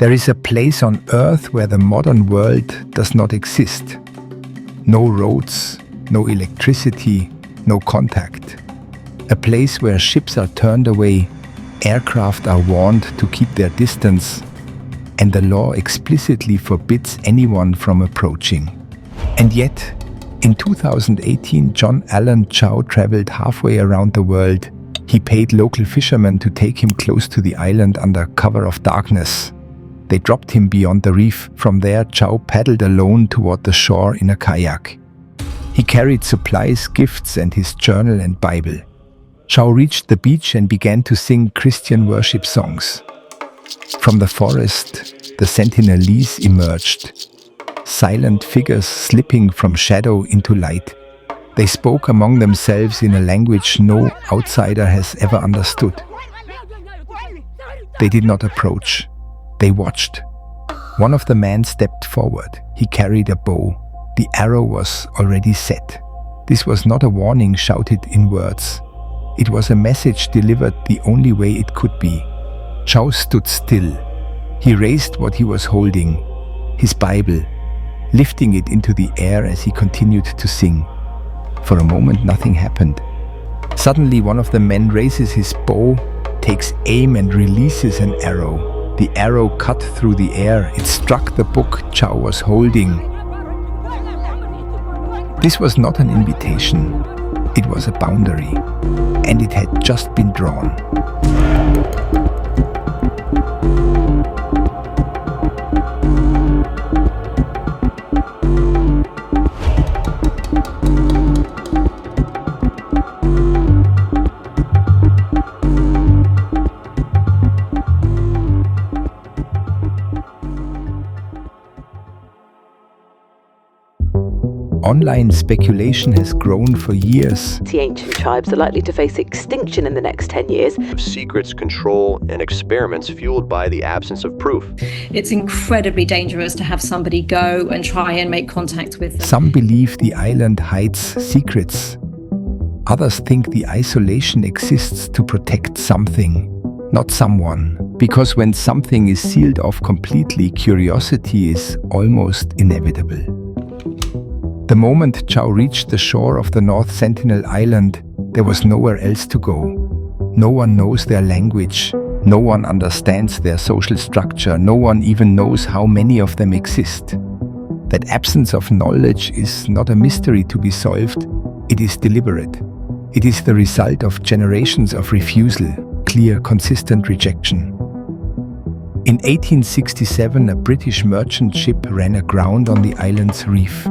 There is a place on Earth where the modern world does not exist. No roads, no electricity, no contact. A place where ships are turned away, aircraft are warned to keep their distance, and the law explicitly forbids anyone from approaching. And yet, in 2018, John Allen Chau traveled halfway around the world. He paid local fishermen to take him close to the island under cover of darkness. They dropped him beyond the reef. From there, Chau paddled alone toward the shore in a kayak. He carried supplies, gifts, and his journal and Bible. Chau reached the beach and began to sing Christian worship songs. From the forest, the Sentinel Island emerged, silent figures slipping from shadow into light. They spoke among themselves in a language no outsider has ever understood. They did not approach. They watched. One of the men stepped forward. He carried a bow. The arrow was already set. This was not a warning shouted in words. It was a message delivered the only way it could be. Chau stood still. He raised what he was holding, his Bible, lifting it into the air as he continued to sing. For a moment, nothing happened. Suddenly, one of the men raises his bow, takes aim and releases an arrow. The arrow cut through the air. It struck the book Chau was holding. This was not an invitation. It was a boundary, and it had just been drawn. Online speculation has grown for years. The ancient tribes are likely to face extinction in the next 10 years. Secrets, control, and experiments fueled by the absence of proof. It's incredibly dangerous to have somebody go and try and make contact with them. Some believe the island hides secrets. Others think the isolation exists to protect something, not someone. Because when something is sealed off completely, curiosity is almost inevitable. The moment Chau reached the shore of the North Sentinel Island, there was nowhere else to go. No one knows their language. No one understands their social structure. No one even knows how many of them exist. That absence of knowledge is not a mystery to be solved. It is deliberate. It is the result of generations of refusal, clear, consistent rejection. In 1867, a British merchant ship ran aground on the island's reef.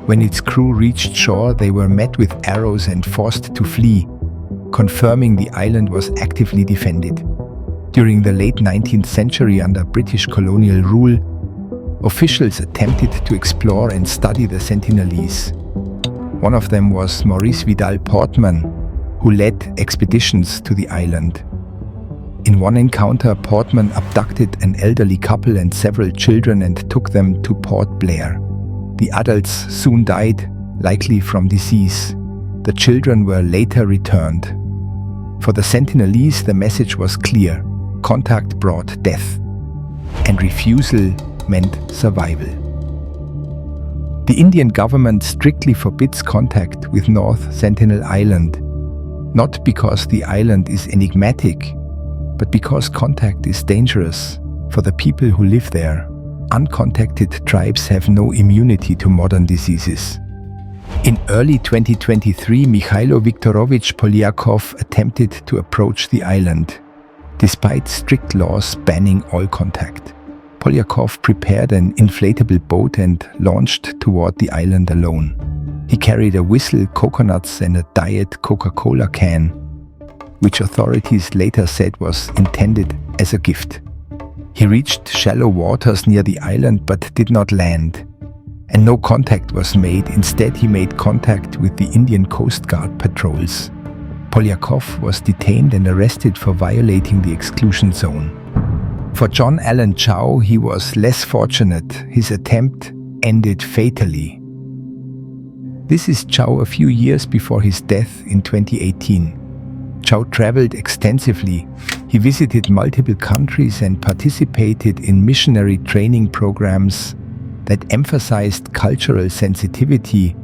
When its crew reached shore, they were met with arrows and forced to flee, confirming the island was actively defended. During the late 19th century, under British colonial rule, officials attempted to explore and study the Sentinelese. One of them was Maurice Vidal Portman, who led expeditions to the island. In one encounter, Portman abducted an elderly couple and several children and took them to Port Blair. The adults soon died, likely from disease. The children were later returned. For the Sentinelese, the message was clear. Contact brought death, and refusal meant survival. The Indian government strictly forbids contact with North Sentinel Island, not because the island is enigmatic, but because contact is dangerous for the people who live there. Uncontacted tribes have no immunity to modern diseases. In early 2023, Mikhailo Viktorovich Polyakov attempted to approach the island, despite strict laws banning all contact. Polyakov prepared an inflatable boat and launched toward the island alone. He carried a whistle, coconuts, and a Diet Coca-Cola can, which authorities later said was intended as a gift. He reached shallow waters near the island but did not land, and no contact was made. Instead, he made contact with the Indian Coast Guard patrols. Polyakov was detained and arrested for violating the exclusion zone. For John Allen Chau, he was less fortunate. His attempt ended fatally. This is Chau a few years before his death in 2018. Chau traveled extensively, He visited multiple countries and participated in missionary training programs that emphasized cultural sensitivity,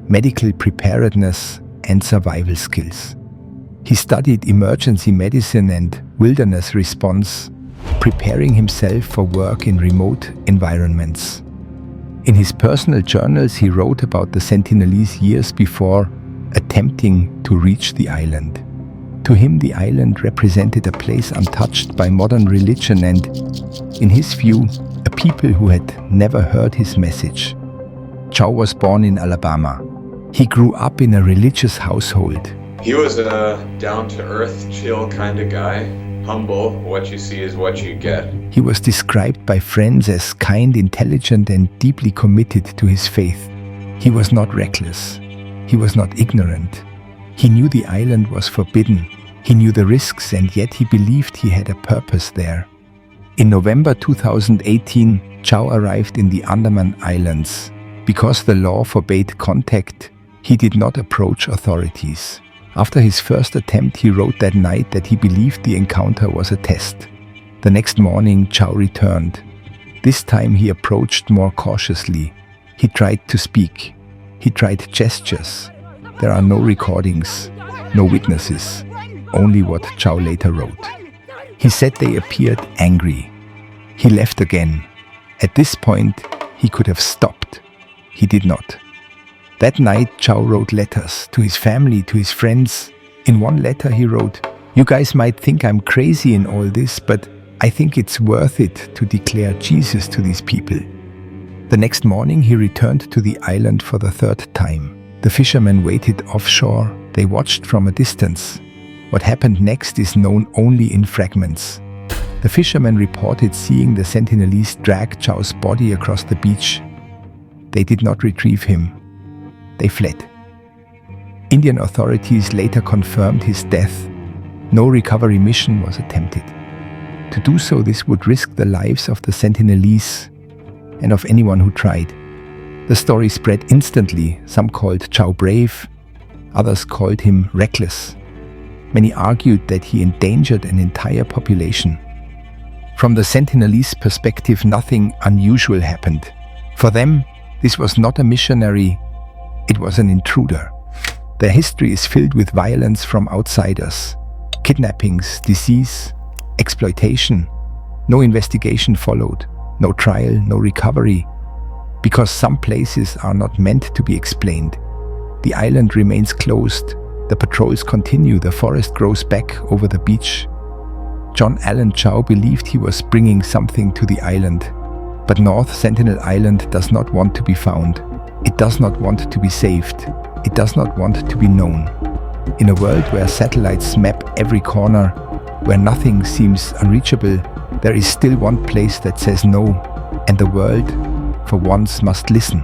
medical preparedness, and survival skills. He studied emergency medicine and wilderness response, preparing himself for work in remote environments. In his personal journals, he wrote about the Sentinelese years before attempting to reach the island. To him, the island represented a place untouched by modern religion and, in his view, a people who had never heard his message. Chow was born in Alabama. He grew up in a religious household. He was a down-to-earth, chill kind of guy. Humble, what you see is what you get. He was described by friends as kind, intelligent, and deeply committed to his faith. He was not reckless. He was not ignorant. He knew the island was forbidden. He knew the risks, and yet he believed he had a purpose there. In November 2018, Chow arrived in the Andaman Islands. Because the law forbade contact, he did not approach authorities. After his first attempt, he wrote that night that he believed the encounter was a test. The next morning, Chow returned. This time he approached more cautiously. He tried to speak. He tried gestures. There are no recordings, no witnesses, only what Chow later wrote. He said they appeared angry. He left again. At this point, he could have stopped. He did not. That night, Chow wrote letters to his family, to his friends. In one letter he wrote, "You guys might think I'm crazy in all this, but I think it's worth it to declare Jesus to these people." The next morning he returned to the island for the third time. The fishermen waited offshore. They watched from a distance. What happened next is known only in fragments. The fishermen reported seeing the Sentinelese drag Chow's body across the beach. They did not retrieve him. They fled. Indian authorities later confirmed his death. No recovery mission was attempted. To do so, this would risk the lives of the Sentinelese and of anyone who tried. The story spread instantly. Some called Chow brave, others called him reckless. Many argued that he endangered an entire population. From the Sentinelese perspective, nothing unusual happened. For them, this was not a missionary, it was an intruder. Their history is filled with violence from outsiders. Kidnappings, disease, exploitation. No investigation followed, no trial, no recovery. Because some places are not meant to be explained. The island remains closed, the patrols continue, the forest grows back over the beach. John Allen Chow believed he was bringing something to the island. But North Sentinel Island does not want to be found. It does not want to be saved. It does not want to be known. In a world where satellites map every corner, where nothing seems unreachable, there is still one place that says no, and the world, for once, must listen.